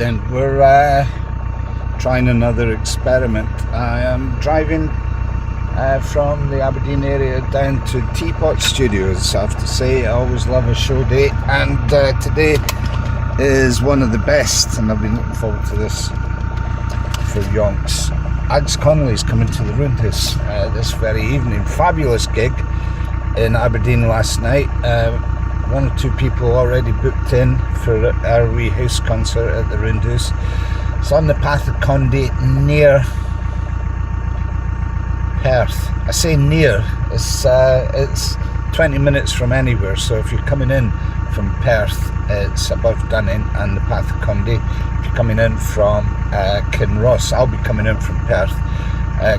then, we're trying another experiment. I am driving from the Aberdeen area down to Teapot Studios. I have to say, I always love a show day, and today is one of the best, and I've been looking forward to this for yonks. Ags Connolly's coming to the Roundhouse this very evening. Fabulous gig in Aberdeen last night. One or two people already booked in for our wee house concert at the Roundhouse. It's on the path of Condy, near Perth. I say near, it's 20 minutes from anywhere, so if you're coming in from Perth, it's above Dunning and the path of Condy. If you're coming in from Kinross, I'll be coming in from Perth.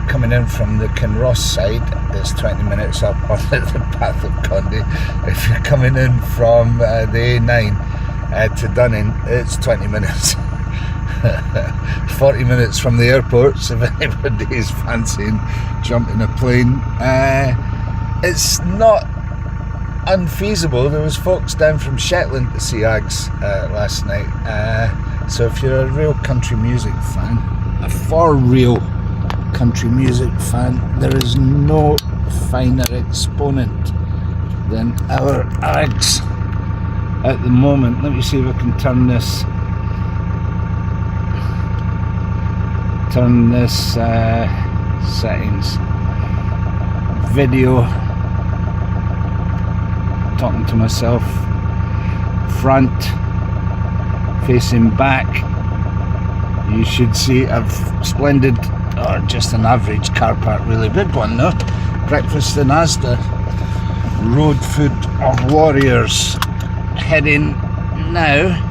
Coming in from the Kinross side, it's 20 minutes up on the path of Condy. If you're coming in from the A9 to Dunning, it's 20 minutes. 40 minutes from the airports, if anybody is fancying jumping a plane. It's not unfeasible. There was folks down from Shetland to see Ags last night. So if you're a real country music fan, a for real country music fan, there is no finer exponent than our Ags at the moment. Let me see if I can turn this settings, video, talking to myself, front facing back. You should see a splendid, or just an average car park, really big one though. Breakfast in Asda, road food of warriors, heading now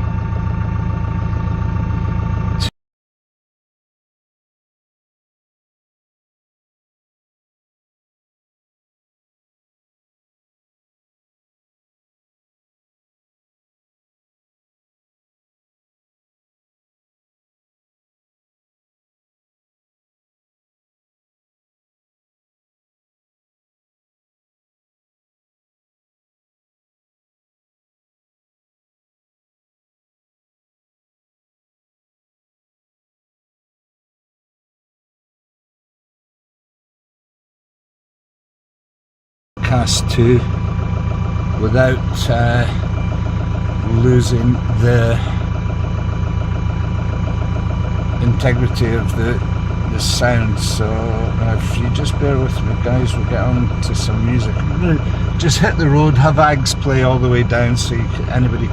cast 2 without losing the integrity of the sound. So if you just bear with me, guys, we'll get on to some music. I'm going to just hit the road, have Ags play all the way down so anybody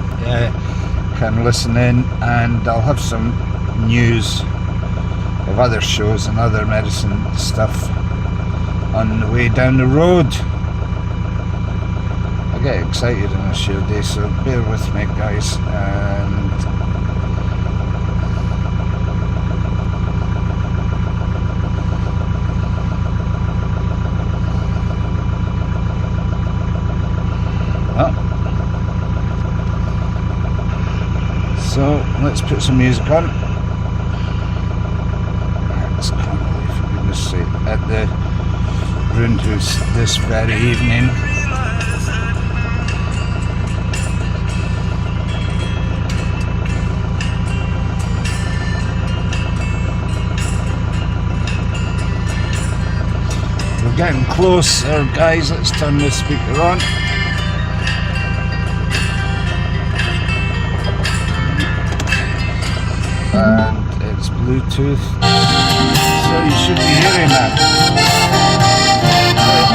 can listen in, and I'll have some news of other shows and other medicine stuff on the way down the road. I get excited on a show day, so bear with me, guys. And so let's put some music on. Ags Connolly, for goodness sake, at the Roundhouse this very evening. Getting closer, guys. Let's turn this speaker on. And it's Bluetooth, so you should be hearing that.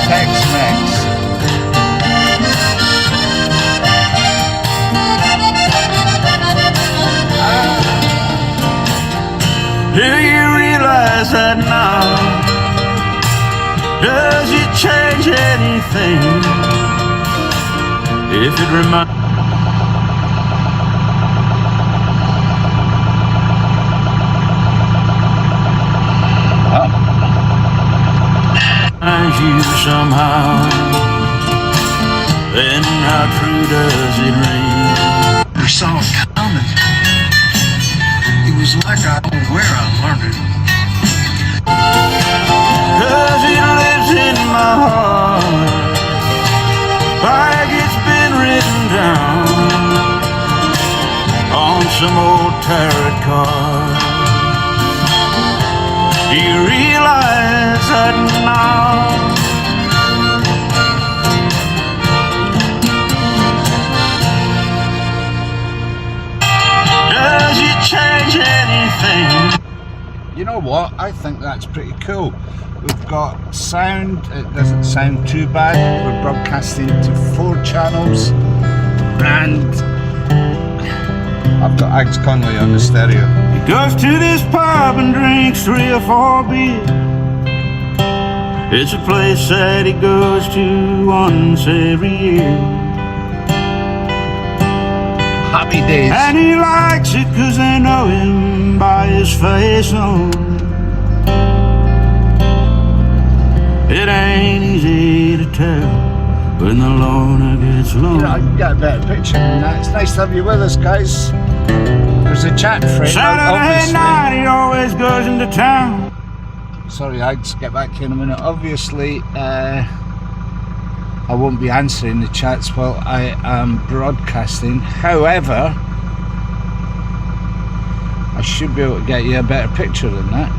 Tex-Mex. Do you realize that now? Does it change anything if it reminds you somehow? Then how true does it ring? I saw it coming. It was like I don't know where I learned it. 'Cause it lives in my heart, like it's been written down on some old tarot car. Do you realize that now? Does it change anything? You know what? I think that's pretty cool. We've got sound, it doesn't sound too bad. We're broadcasting to 4 channels, and I've got Ags Connolly on the stereo. He goes to this pub and drinks 3 or 4 beers. It's a place that he goes to once every year. Happy days. And he likes it 'cause they know him by his face only. It ain't easy to tell when the loner gets You know, I lonely. can get a better picture than that. It's nice to have you with us, guys. There's a chat frame, Saturday obviously. night he always goes into town. Sorry, Ags, get back to you in a minute. Obviously, I won't be answering the chats while I am broadcasting. However, I should be able to get you a better picture than that.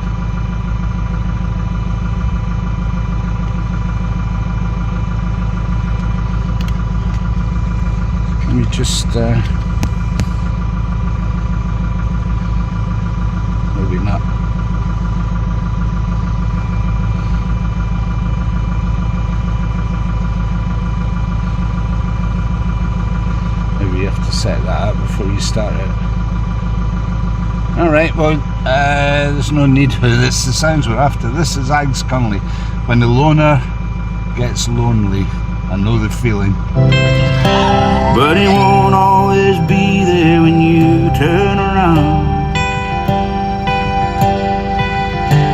Let me just maybe not. Maybe you have to set that up before you start it. Alright, well, there's no need for this. The sounds we're after. This is Ags Connolly. When the loner gets lonely. I know the feeling. But he won't always be there when you turn around.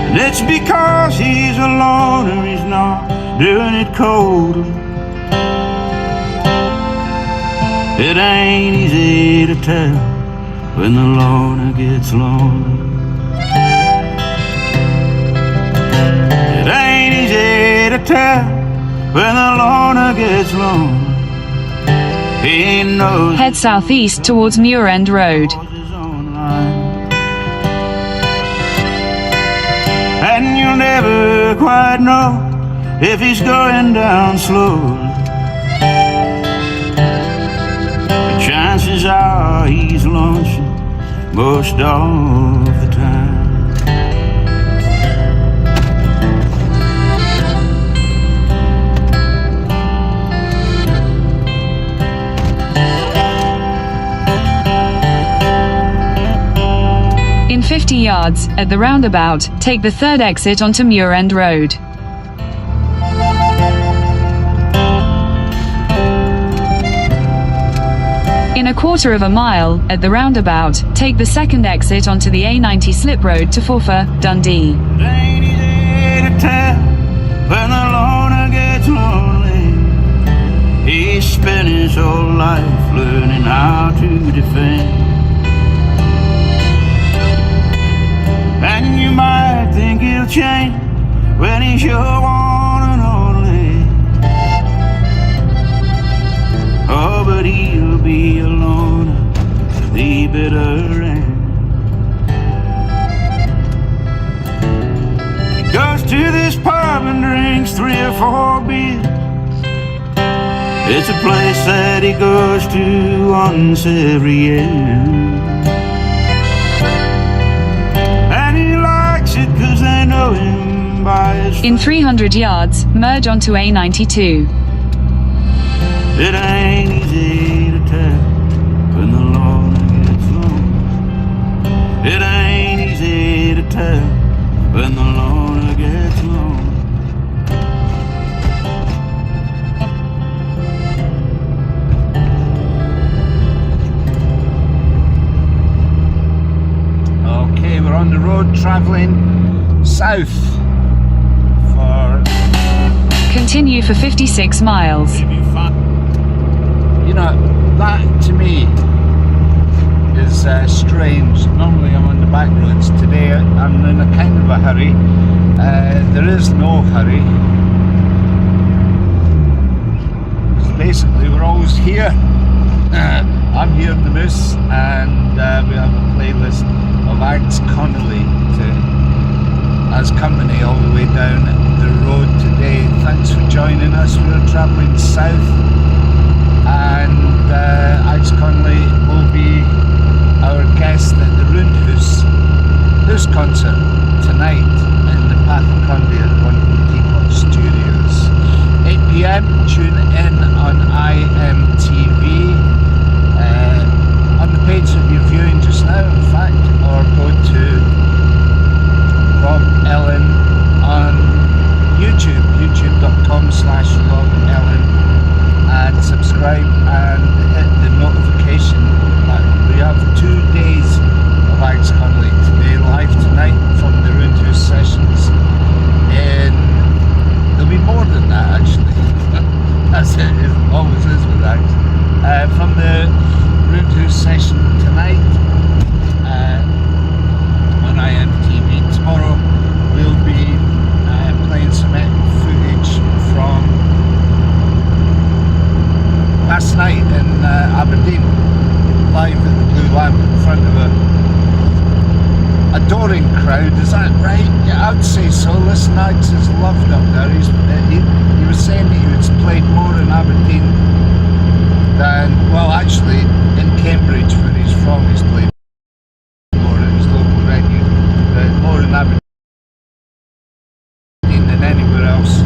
And it's because he's a loner, he's not doing it coldly. It ain't easy to tell when the loner gets lonely. It ain't easy to tell when the loner gets lonely. He knows Head southeast towards Muir End Road. his own line. And you'll never quite know if he's going down slowly. But chances are he's lonesome most of the time. In 50 yards, at the roundabout, take the 3rd exit onto Muir End Road. In a quarter of a mile, at the roundabout, take the 2nd exit onto the A90 slip road to Forfar, Dundee. It ain't easy to tell when the loner gets lonely. He spent his whole life learning how to defend. And you might think he'll change when he's your one and only. Oh, but he'll be alone to the bitter end. He goes to this pub and drinks 3 or 4 beers. It's a place that he goes to once every year. In 300 yards, merge onto A92. It ain't easy to tell when the loner gets lonely. It ain't easy to tell when the loner gets lonely. Okay, we're on the road travelling south for, Continue for 56 miles. you know, that to me is strange. Normally I'm on the back roads. Today I'm in a kind of a hurry. There is no hurry. Basically we're always here. I'm here in the Moose, and we have a playlist of Ags Connolly as company all the way down the road today. Thanks for joining us. We're travelling south, and Ags Connolly will be our guest at the Roundhouse concert tonight in the Pathcondy at one of the Teapot Studios. 8 PM, tune in on IMTV, on the page that you're viewing just now, in fact, or go to Rob Ellen on YouTube, youtube.com/Rob Ellen, and subscribe and hit the notification button. We have 2 days of Ags Connolly today, live tonight from the Roundhouse sessions. There'll be more than that, actually. As it always is with Ags. From the Roundhouse session tonight on IMTV. Tomorrow we'll be playing some footage from last night in Aberdeen, live at the Blue Lamp in front of a adoring crowd. Is that right? Yeah, I would say so. Listen, Ags is loved up there. He was saying that he was played more in Aberdeen than, well, actually in Cambridge, where he's from, he's played more at his local venue, but more in Aberdeen than anywhere else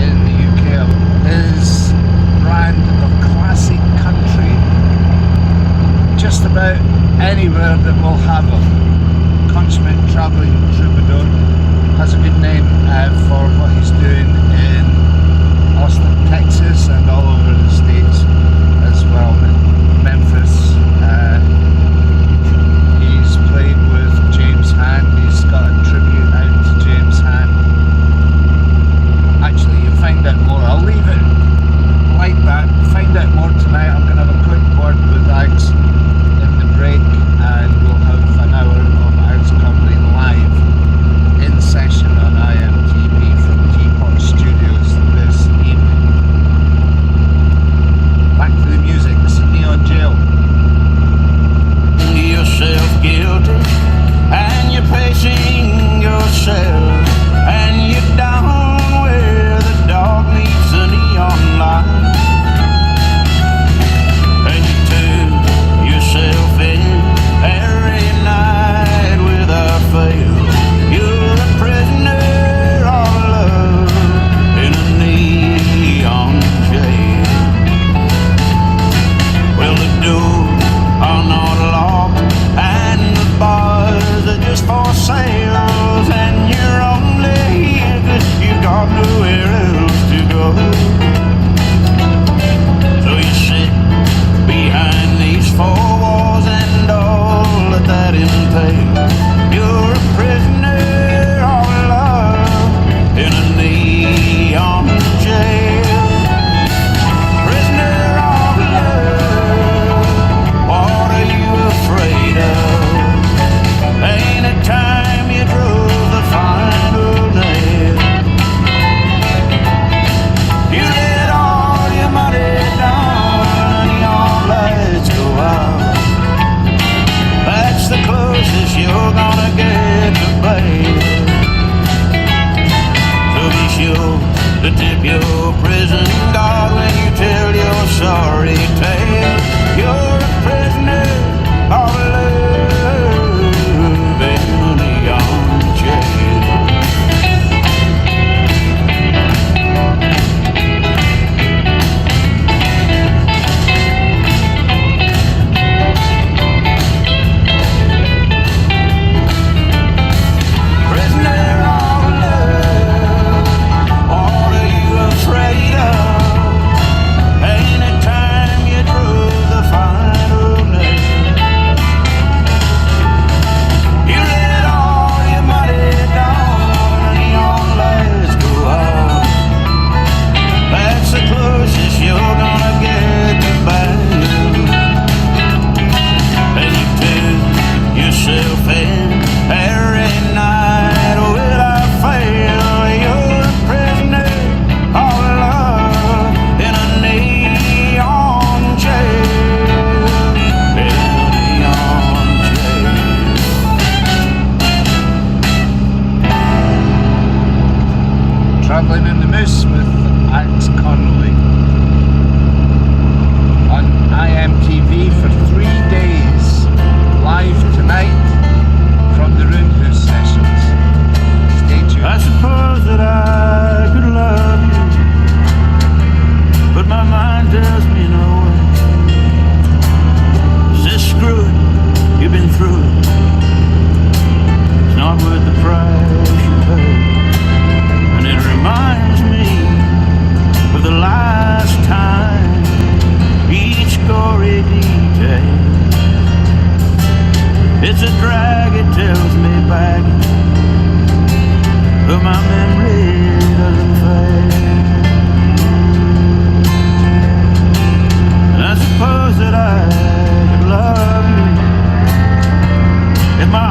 in the UK. His brand of classic country, just about anywhere that will have him. Consummate travelling troubadour, has a good name for what he's doing in Austin, Texas, and all over the States as well. Memphis, he's played with James Hand. He's got a tribute out to James Hand. Actually, you'll find out more. I'll leave it like that. Find out more tonight. I'm going to have a quick word with Ags in the break, and we'll have an hour of Ags Connolly live in session on IMTV from Teapot Studios this evening. Back to the music. This is Neon Jail.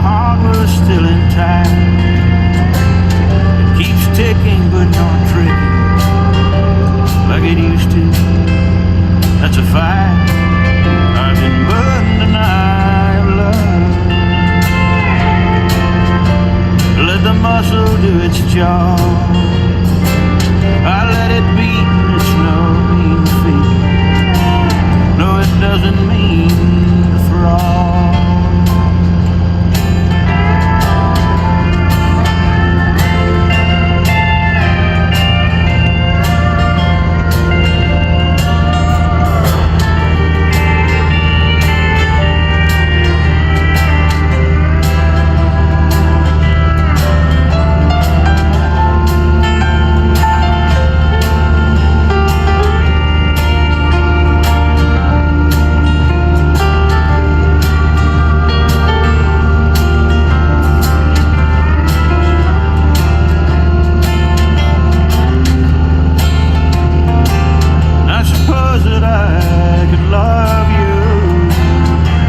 heart was still intact. It keeps ticking but not tricking like it used to. That's a fact. I've been burned and I've loved. Let the muscle do its job. I let it beat and it's no mean feat. No, it doesn't mean to fraud.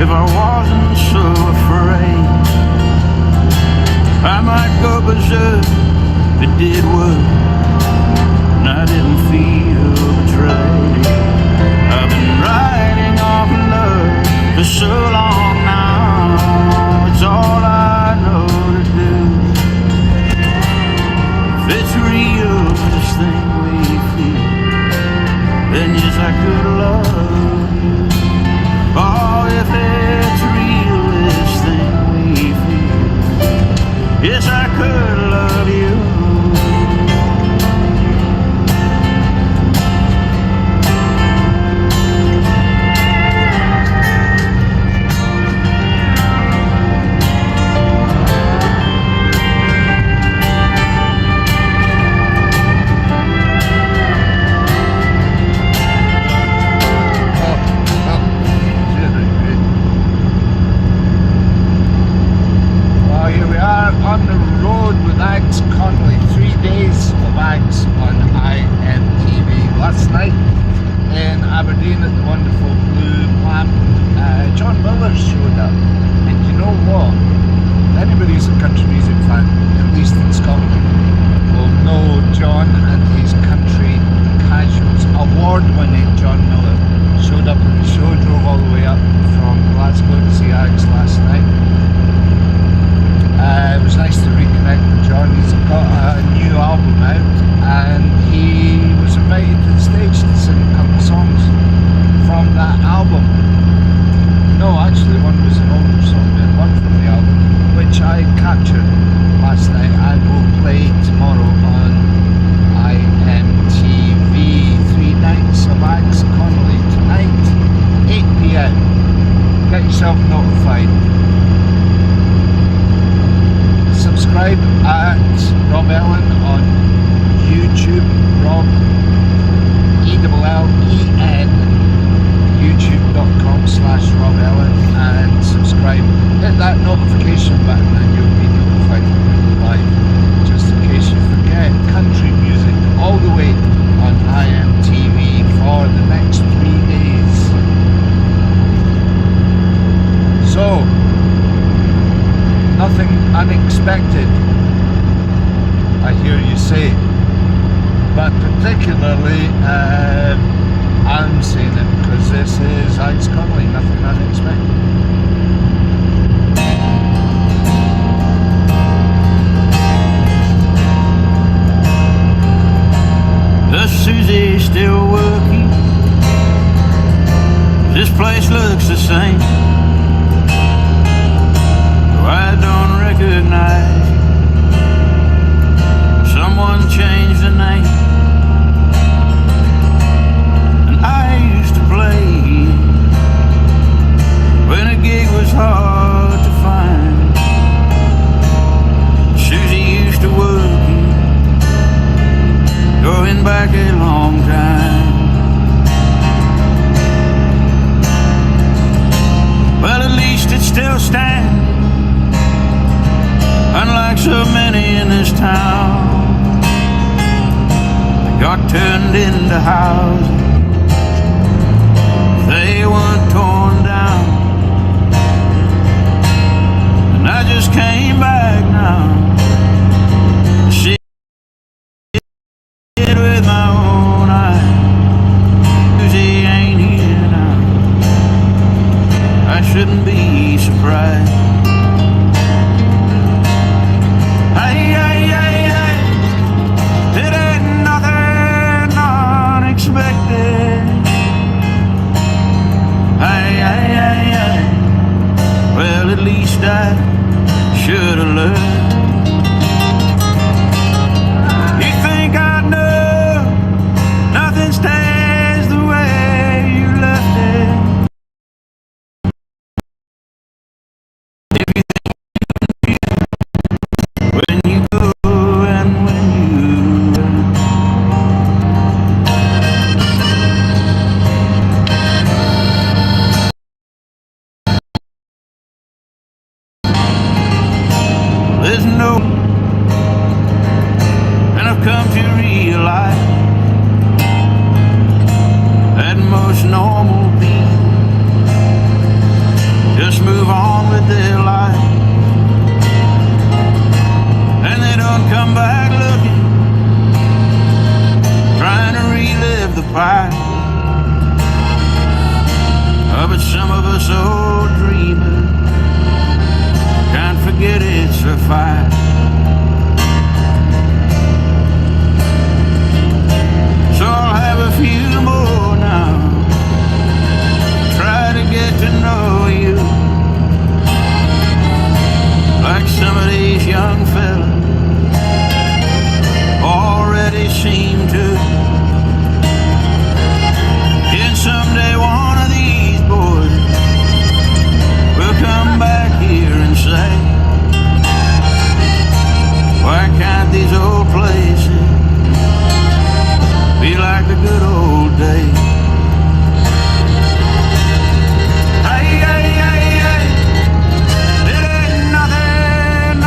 If I wasn't so afraid, I might go berserk if it did work and I didn't feel betrayed. I've been riding off love for so long now, it's all I know to do. If it's real, this thing we feel, then yes, I could love you. Oh, if it's real, this thing we feel, yes, I could love you. On the road with Ags Connolly, 3 days of Ags on IMTV. Last night in Aberdeen at the wonderful Blue Lamp, John Miller showed up, and you know what? Anybody who's a country music fan, at least in Scotland, will know John and his country casuals. Award-winning John Miller showed up at the show, drove all the way up from Glasgow to see Ags last night. It was nice to reconnect with John. He's got a new album out and he was invited to the stage to sing a couple of songs from that album. No, actually one was an older song and one from the album, which I captured last night and will play tomorrow on IMTV. 3 nights of Ags Connolly tonight, 8 PM. Get yourself notified. Subscribe at Rob Ellen on YouTube, Rob ELLEN, youtube.com/Rob Ellen, and subscribe. Hit that notification button and you'll be notified when we go live. Just in case you forget, country music all the way on IMTV for the next 3 days. So, nothing unexpected, I hear you say, but particularly I'm saying it because this is Ags Connolly, nothing unexpected. Does Susie still working? This place looks the same. I don't recognize you. Someone changed the name, and I used to play when a gig was hard to find. Susie used to work here, going back a long time. Well, at least it's still standing, unlike so many in this town. They got turned into houses, they weren't torn down. And I just came back now. See it with my own eyes. He ain't here now. I shouldn't be surprised. Hey, hey, hey, hey. It ain't nothing unexpected. Hey, hey, hey, hey. Well, at least I should have learned. You think I know nothing stays the way you left it? If you think when you go and when you run. There's no, and I've come to realize that most normal people just move on with their life, and they don't come back looking, trying to relive the past. Oh, but some of us old dreamers can't forget it's a fight. So I'll have a few more now, try to get to know you, like some of these young fellas already seem to. And someday one of these boys will come back here and say, why can't these old places be like the good old days? Hey, hey, hey, hey. It ain't nothing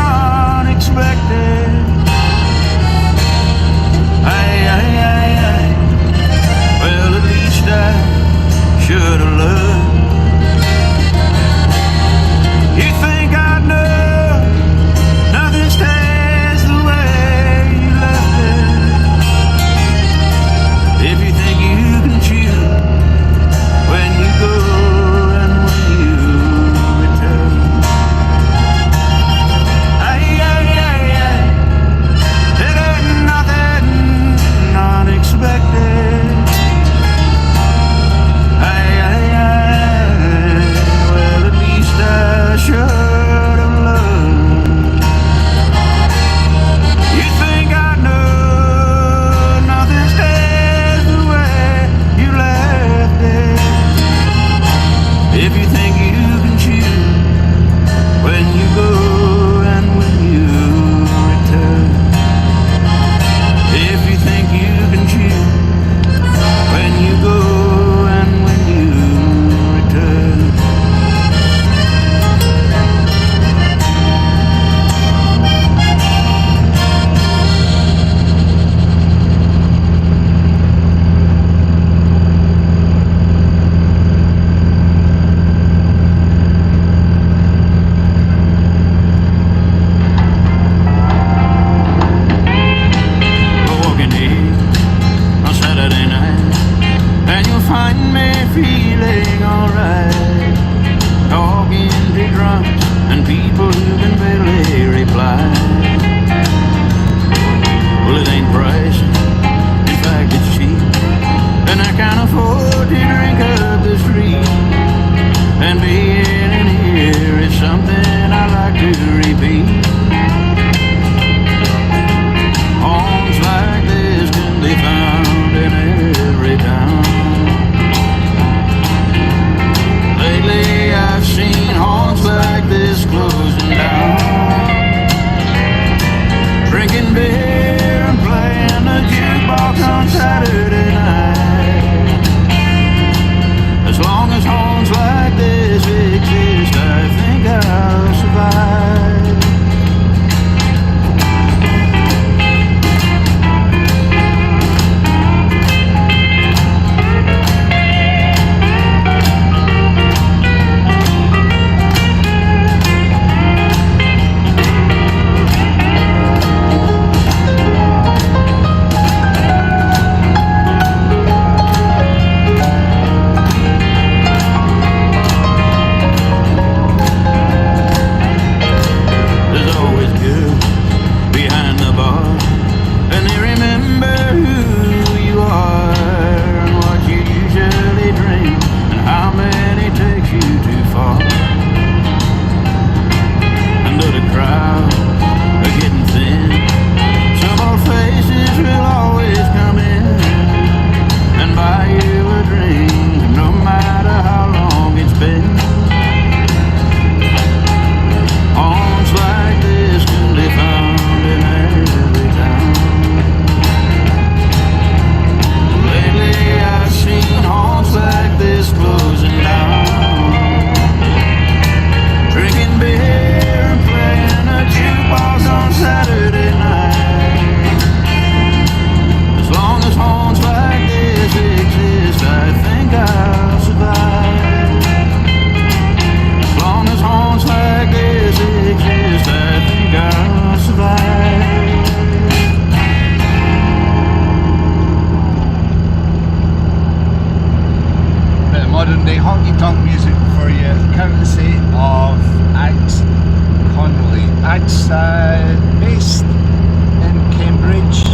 based in Cambridge,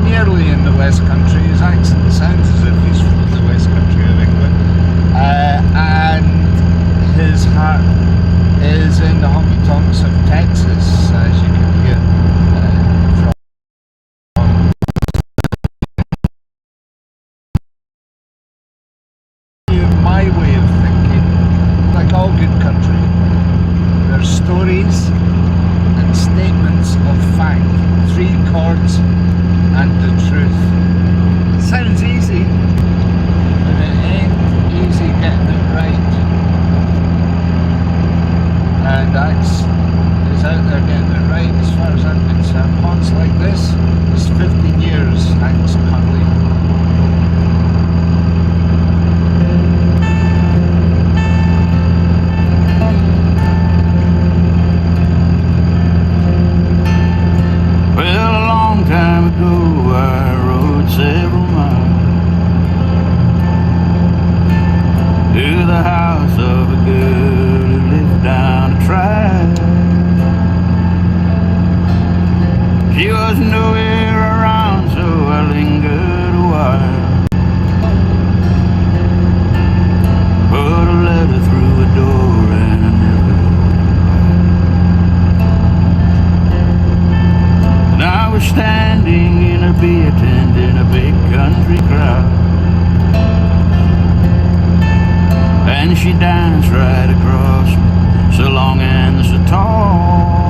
nearly in the West Country. His accent sounds as if he's from the West Country of England, and his heart is in the honky tonks of Texas, as you can hear from my way of thinking. Like all good country, there's stories and statements of fact, 3 chords and the truth. Sounds easy, but it ain't easy getting it right. And Ags is out there getting it right as far as I'm concerned. Haunts like this is 15 years, Ags Connolly. Well, a long time ago I rode several miles to the house of a girl who lived down a track. She was nowhere around, so I lingered a while. Put a letter through a door and I never and I was standing in a beer tent in a big country crowd, and she danced right across me, so long and so tall.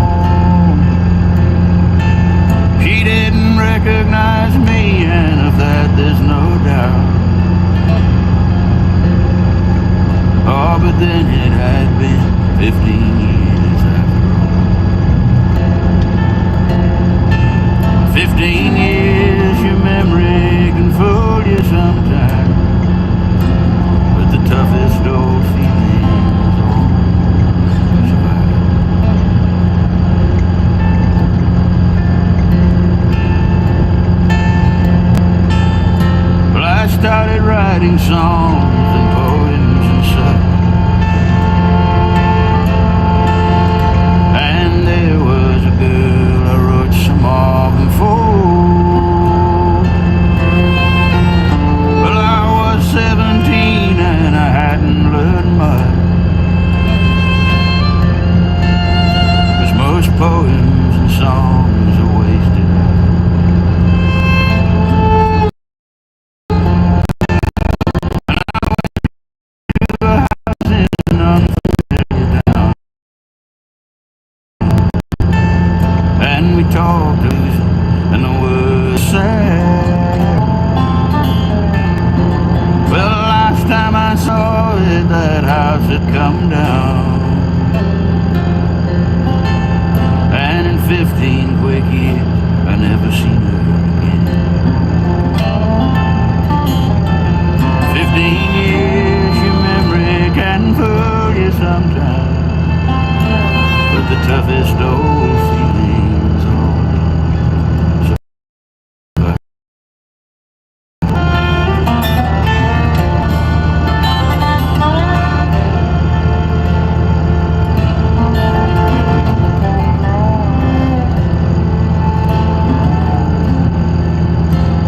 She didn't recognize me, and of that there's no doubt. Oh, but then it had been 15 years after all. 15 years, your memory can fool you sometimes, but the toughest old feelings all survive. Well, I started writing songs and poems and such, and there was a girl I wrote some of them for. Well, I was 17 and I hadn't learned much, 'cause most poems and songs are wasted. And we talked easy, and the words sad. Well, the last time I saw it, that house had come down, and in 15 quick years, I never seen her again. 15 years, your memory can fool you sometimes, but the toughest old feelings all survive.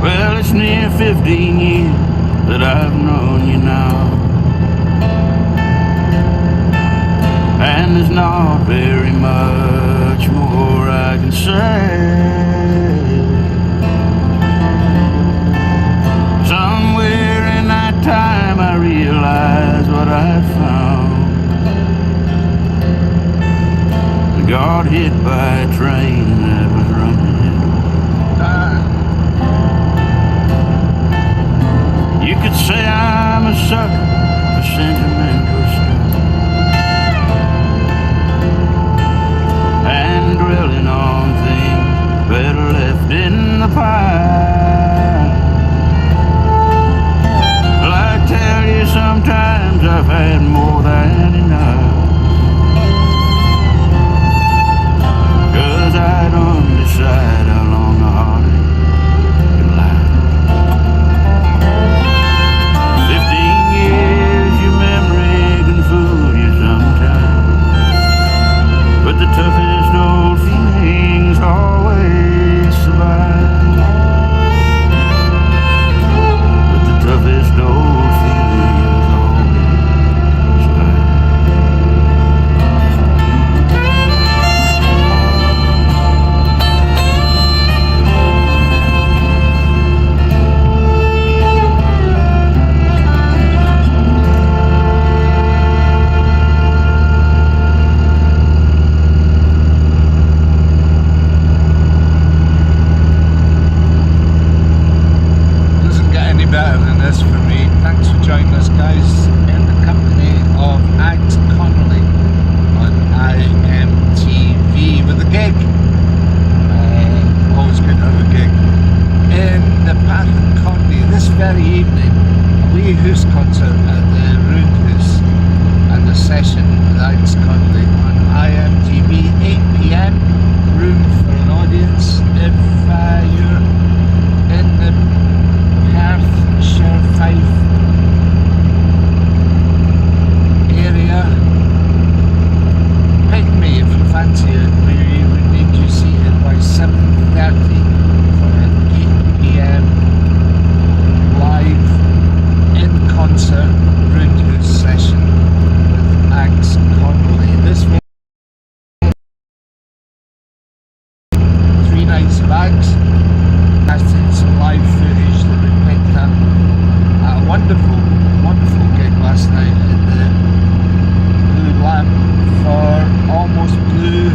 Well, it's near 15 years that I've known you now, and there's not very much more I can say. Somewhere in that time I realized what I'd found. I got hit by a train that was running. You could say I'm a sucker for sentimental stuff, and dwelling on things better left in the past. Well, I tell you, sometimes I've had more than enough, 'cause I don't decide how long the heartache can last. 15 years, your memory House concert at the Roundhouse and the session with Ags Connolly on IMTV, 8 p.m. Room for an audience. If you're in the Perthshire, Fife area, pick me if you fancy it. We would need you seated by 7:30 for an 8 p.m. live in concert Roundhouse session with Ags Connolly. This will 3 nights of Ags. That's some live footage that we picked up at a wonderful, wonderful gig last night at the Blue Lamp for Almost Blue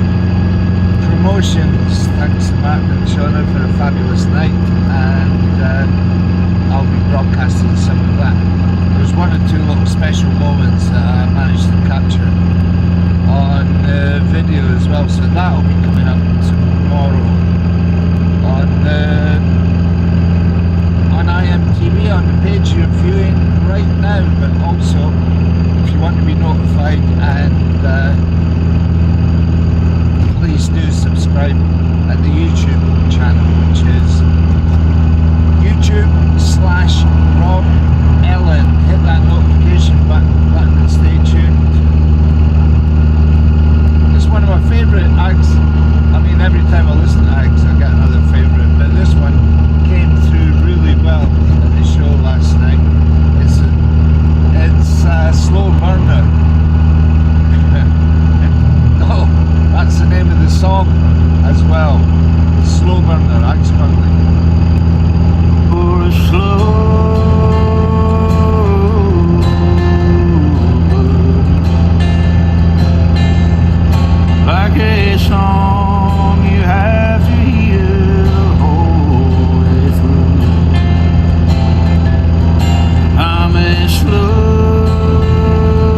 Promotions. Thanks to Mark and Shauna for a fabulous night, and I'll be broadcasting some of that. There's 1 or 2 little special moments that I managed to capture on video as well, so that'll be coming up tomorrow on IMTV, on the page you're viewing right now. But also, if you want to be notified, and please do subscribe at the YouTube channel, which is YouTube/Rob Ellen. Hit that notification button and stay tuned. It's one of my favourite Ags. I mean, every time I listen to Ags I get another favourite, but this one came through really well at the show last night. It's a slow burner. Oh, that's the name of the song as well. Slow burner, Ags Connolly. For a slow like a song you have to hear the whole way through. I'm a slow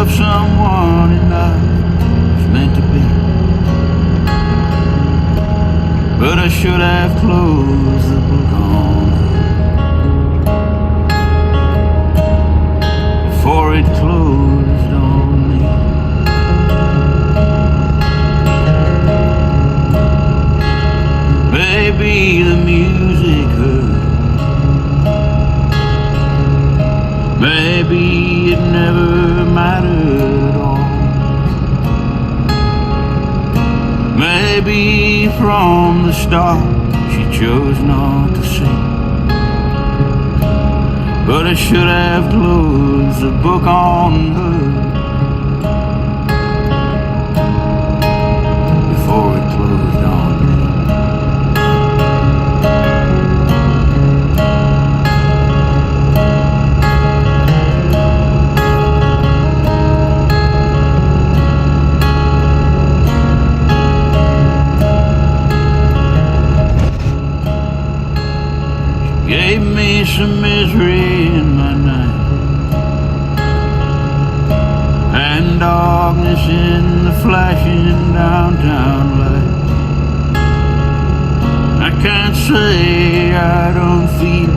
love someone enough was meant to be. But I should have closed the book on her before it closed on me. Maybe the music hurt. Maybe it never mattered at all. Maybe from the start she chose not to sing. But I should have closed the book on her before it closed on me. Gave me some misery in my night and darkness in the flashing downtown light. I can't say I don't feel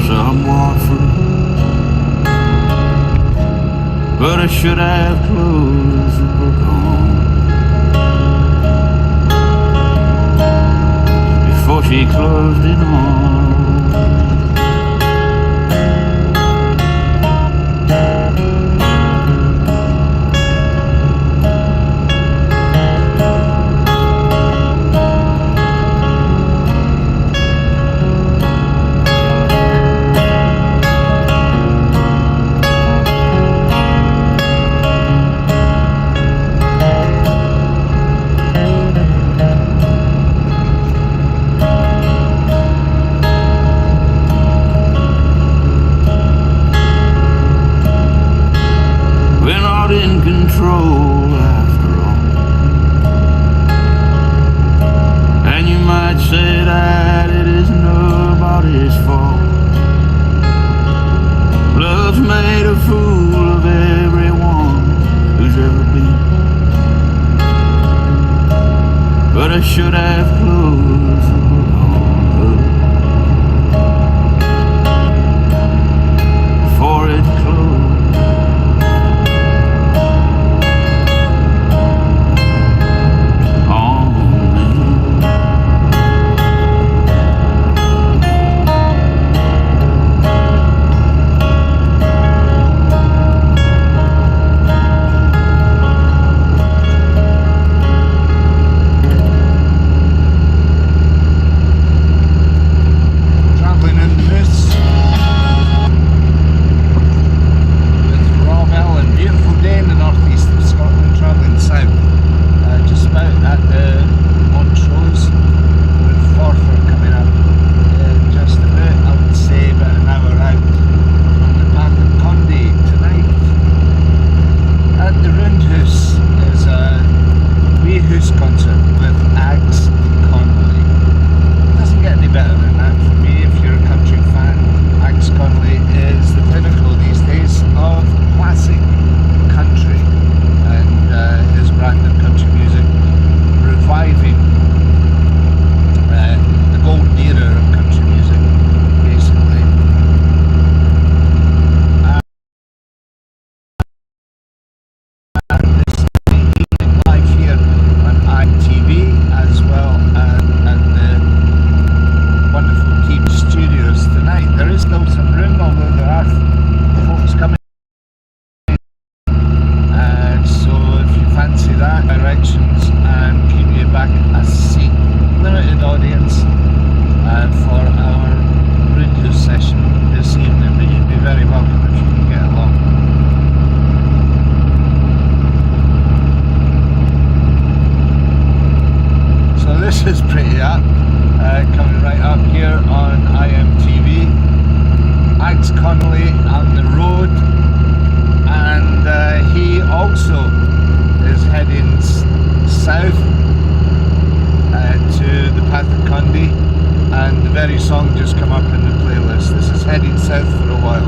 somewhat free, but I should have closed the book on before she closed it on. We're not in control after all, and you might say that it is nobody's fault. Love's made a fool of everyone who's ever been, but I should have closed the book on her before it closed. Concert with Ags Connolly. Doesn't get any better than that for me. If you're a country fan, Ags Connolly is the pinnacle these days of classic country, and his brand of country music reviving the golden era of country music, basically. Live here on ITV, as well as at the wonderful Keep Studios tonight. There is still some room, although there are folks coming. So if you fancy that, directions and keep you back a seat. Limited audience for our Roundhouse session this evening, but you'd be very welcome if you can get along. So this is pretty up, coming right up here on IMTV. Ags Connolly on the road, and he also is heading south to the Path of Condi, and the very song just come up in the playlist. This is heading south for a while.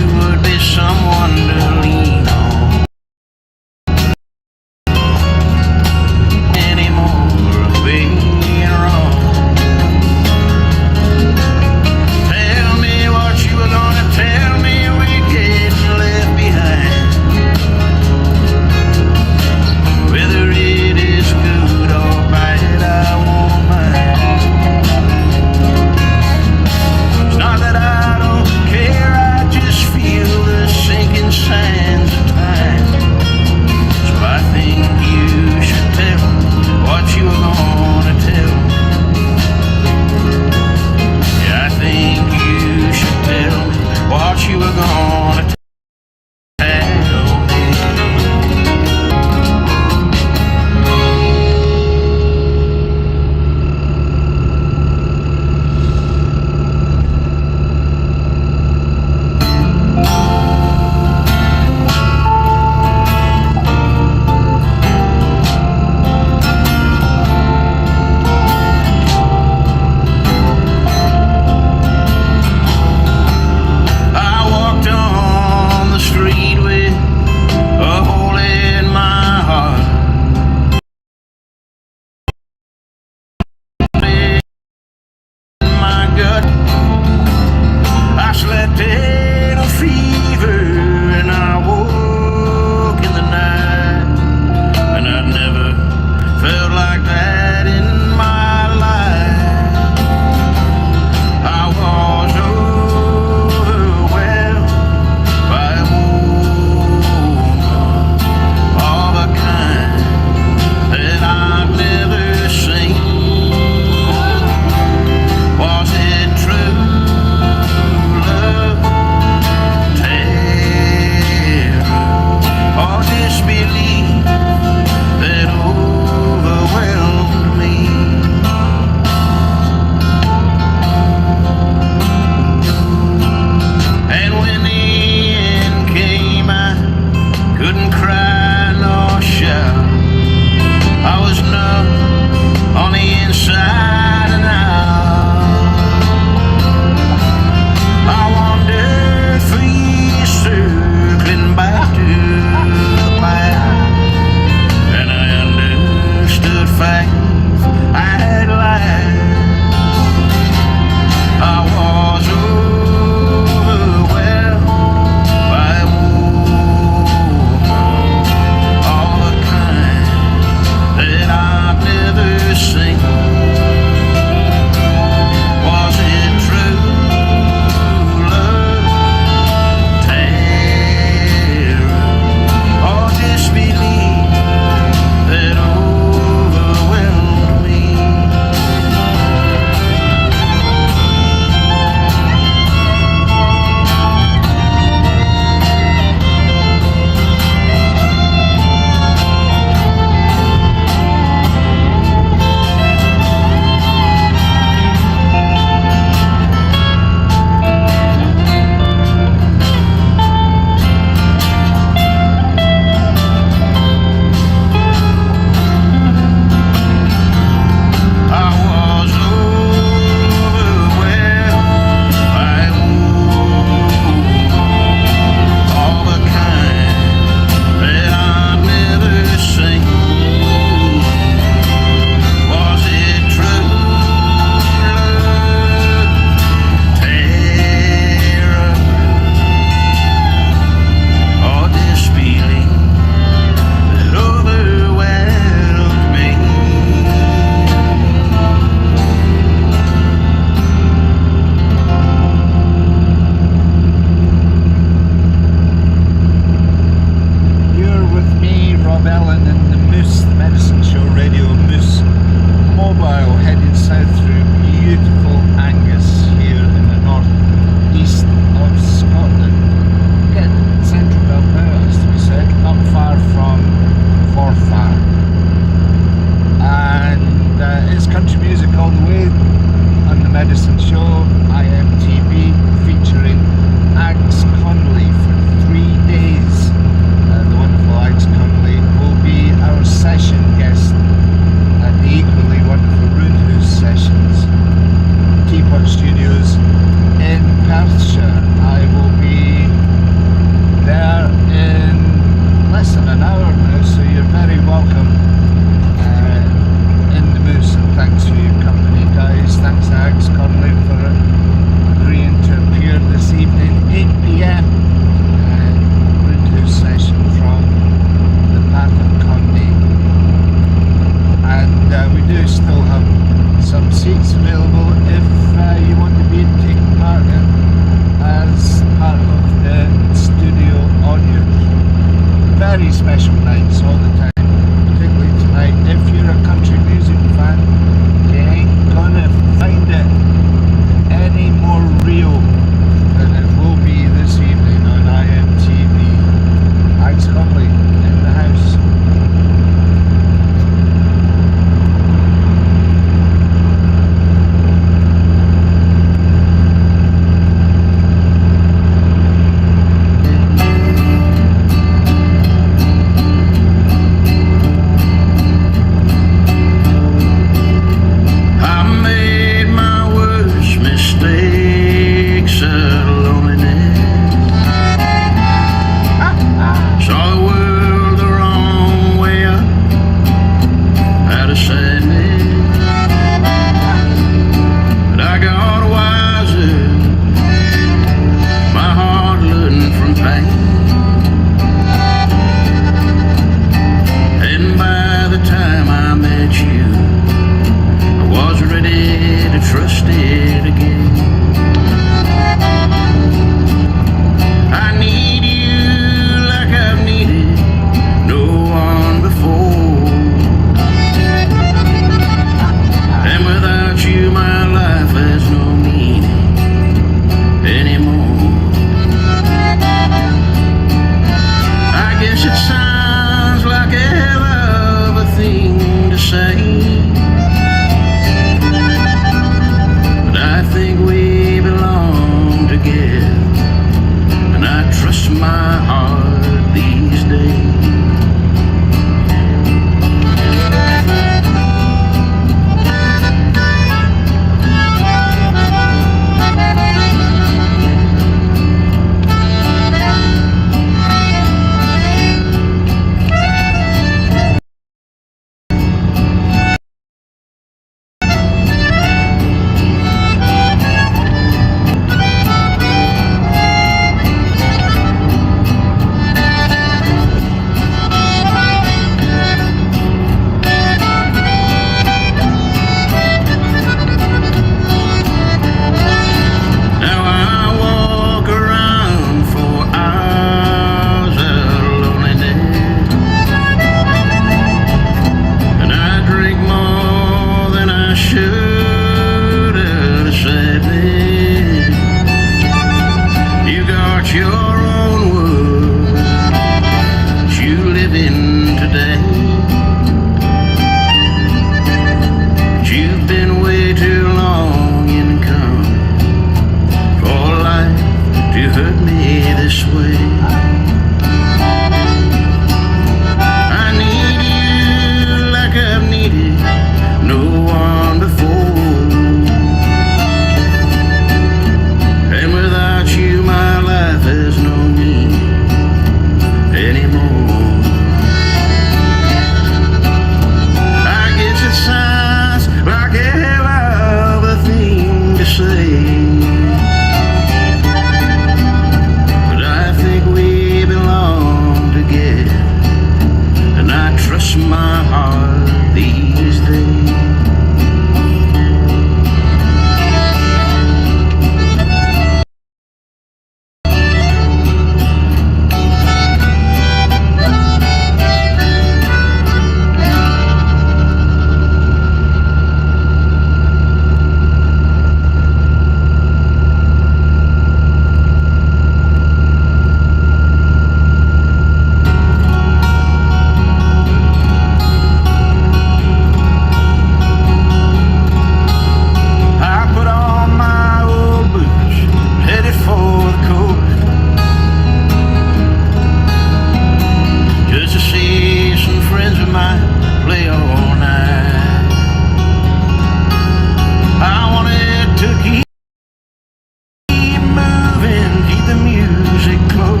music close,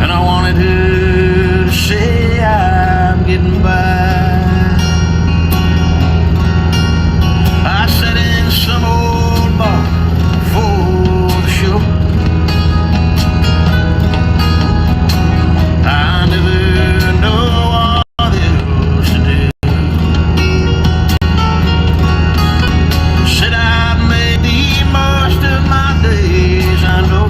and I wanted her to say I'm getting by. I sat in some old bar before the show. I never know what else to do. Said I'd made the most of my days, I know,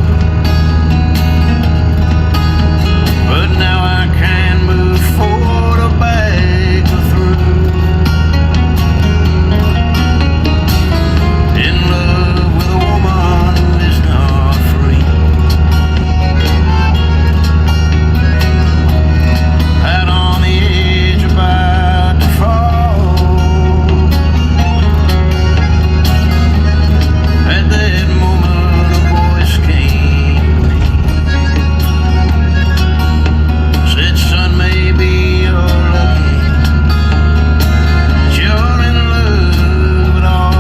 but now I can't move forward or back or through. In love with a woman who is not free. Out on the edge, about to fall. At that moment a voice came to me, said, son, maybe you're lucky that you're in love at all.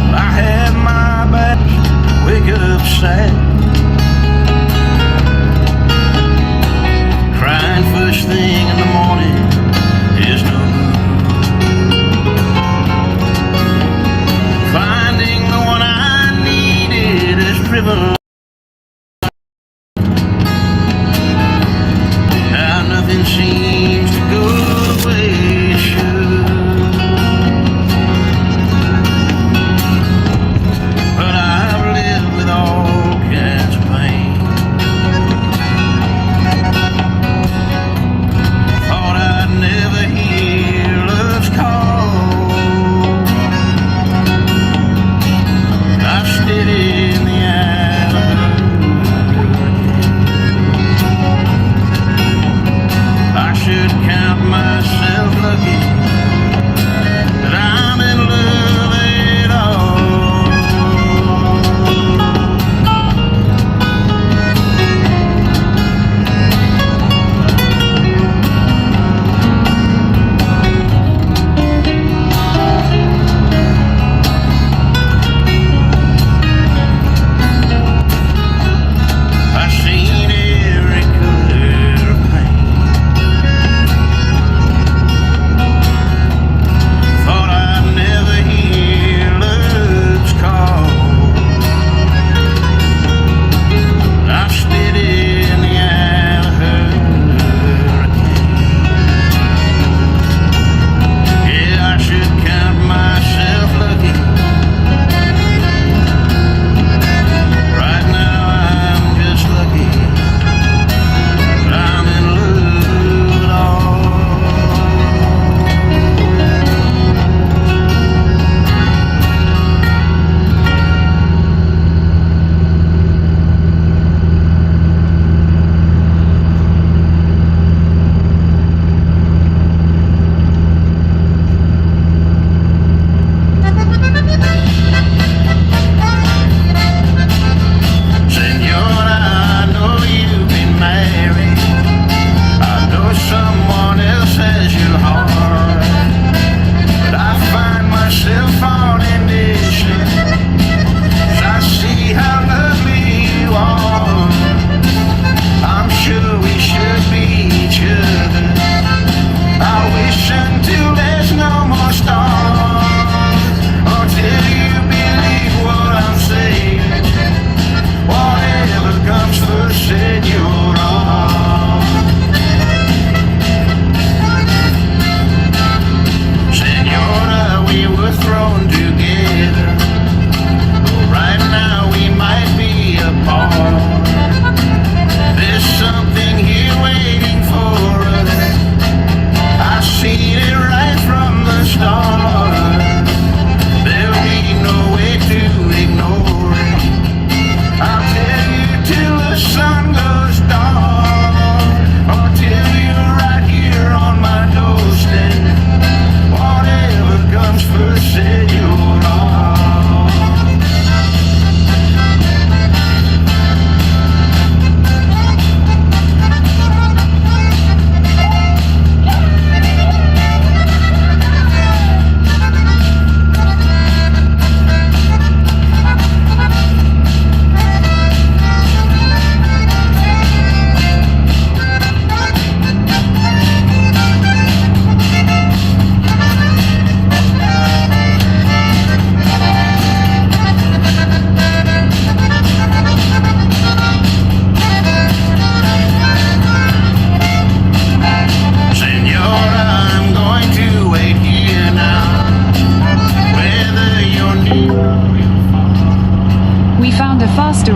I have my back, wake up sad, crying first thing in the morning is no good. Finding the one I needed is driven. Now nothing seems to go the way it should. But I've lived with all kinds of pain. Thought I'd never hear love's call. I've stayed in the alley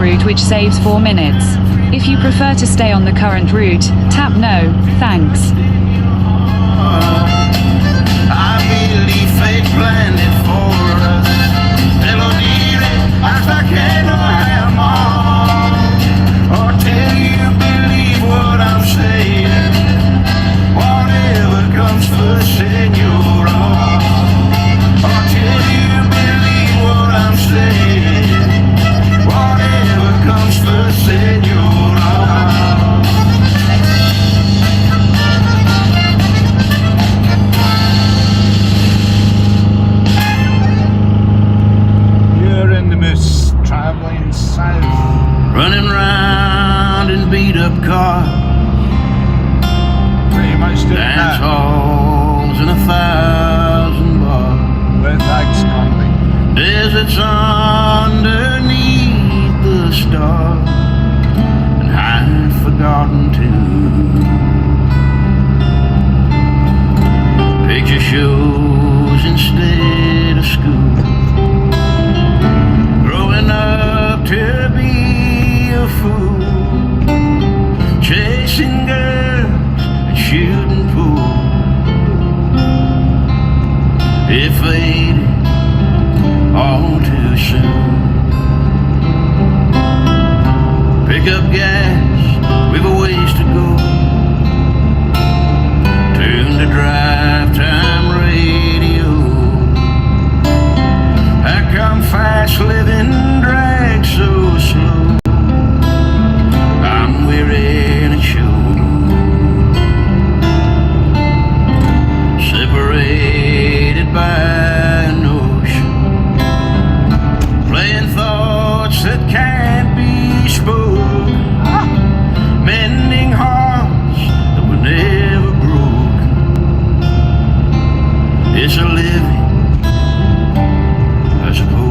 route, which saves 4 minutes. If you prefer to stay on the current route, tap no, thanks. I believe fate planned it for us. As I cannot have more, or till you believe what I'm saying. Whatever comes first, senora, or till you believe what I'm saying. Whatever comes first, senora. Traveling south, Running round in beat up cars, pretty much doing dance that halls and 1,000 bars, with Ags Connolly. deserts underneath the stars, and I've forgotten to picture shows instead of school. Growing up to be a fool, chasing girls and shooting pool. It faded all too soon. Pick up gas, we've a ways to go. Tune the drive time radio. How come fast living drags so slow? I'm wearing a show, separated by an ocean, playing thoughts that can't be spoken, mending hearts that were never broken. It's a living, I suppose.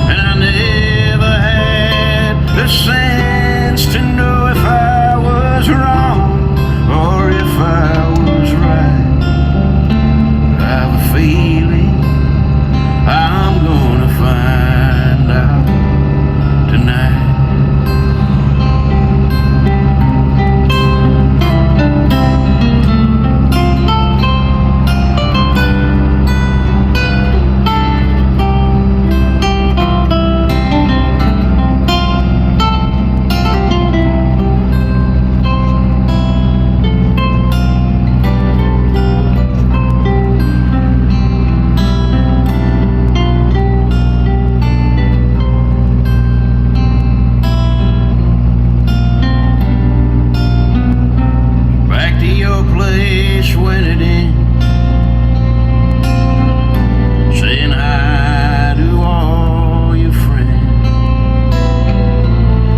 And I never had the sense to know if I was wrong or if I was right. But I have a feeling I'm gonna find out tonight. Back to your place when it ends, saying hi to all your friends,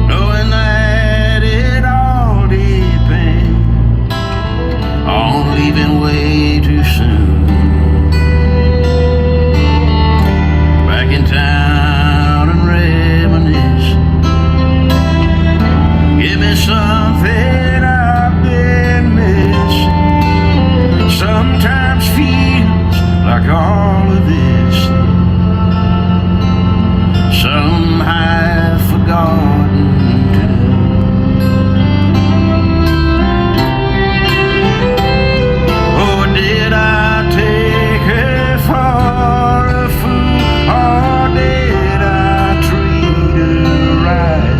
knowing that it all depends on leaving way too soon. Back in town and reminisce, give me something I've been missing. Sometimes feels like all of this somehow I've forgotten to do. Or did I take her for a fool, or did I treat her right?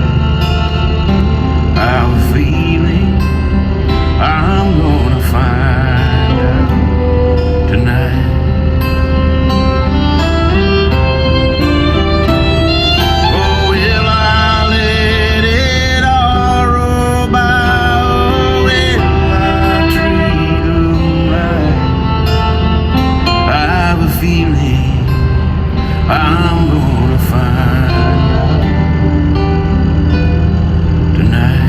I have a feeling I'm gonna find out tonight. Oh, will I let it all roll by? Oh, will I treat them right? I have a feeling I'm gonna find out tonight.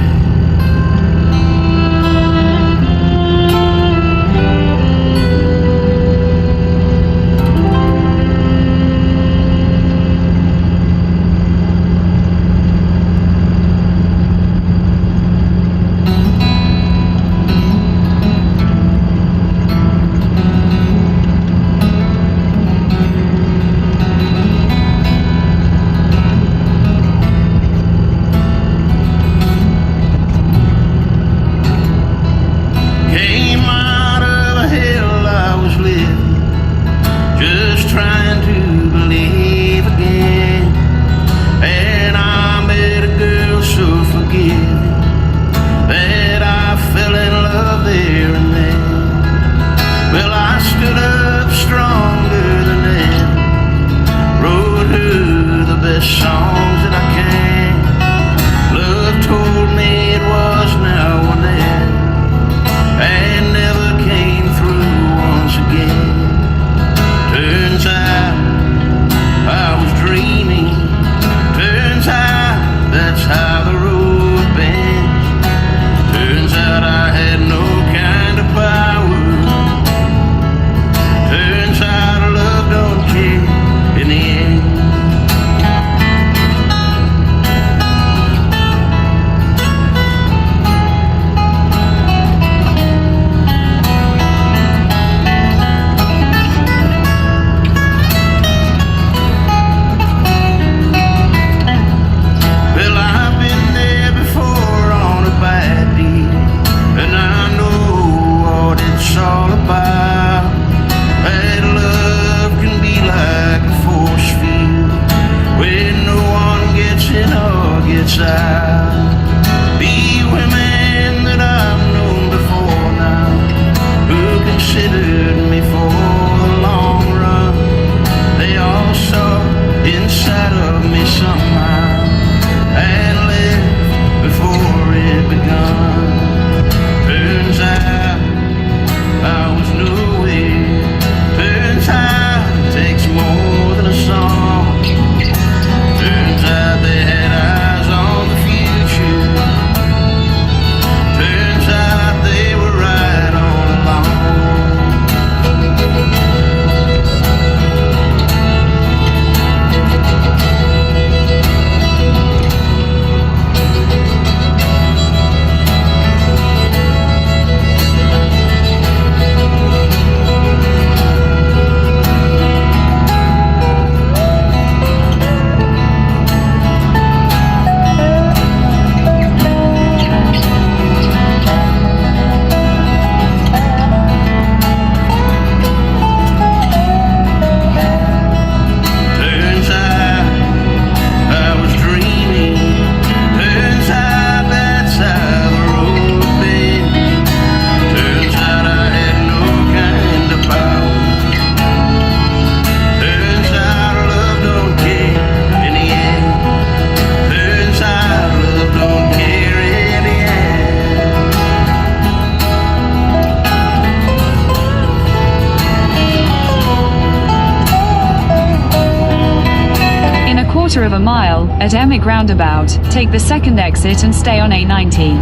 quarter of a mile, at Emick roundabout, take the second exit and stay on A90.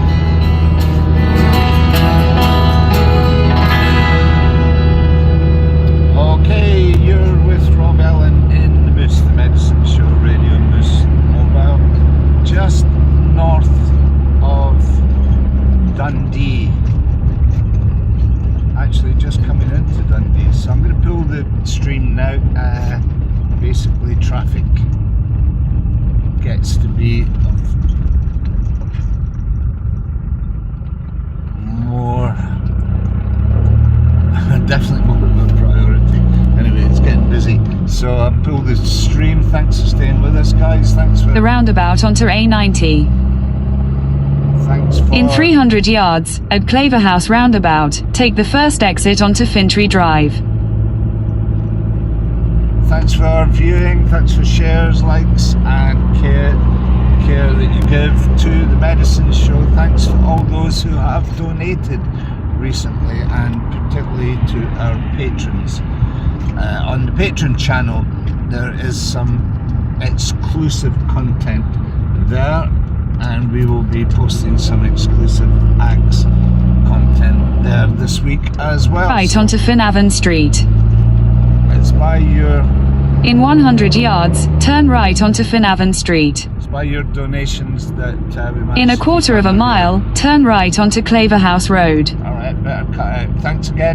Okay, you're with Rob Ellen in the Moose, the Medicine Show Radio Moose Mobile, just north of Dundee. Actually, just coming into Dundee, so I'm going to pull the stream now. Basically, traffic gets to be of more, definitely more of a priority. Anyway, it's getting busy, so I'll pull the stream. Thanks for staying with us, guys. Thanks for The roundabout onto A90. thanks for In 300 yards, at Claverhouse roundabout, take the first exit onto Fintry Drive. Thanks for viewing, thanks for shares, likes and care that you give to the Medicine Show. Thanks for all those who have donated recently, and particularly to our patrons. On the Patreon channel there is some exclusive content there, and we will be posting some exclusive Ags content there this week as well. Right onto Finavon Street. It's by your In 100 yards, turn right onto Finavon Street. It's by your donations that we managed In a to quarter of a find. mile, turn right onto Claverhouse Road. Alright, better cut out. Thanks again.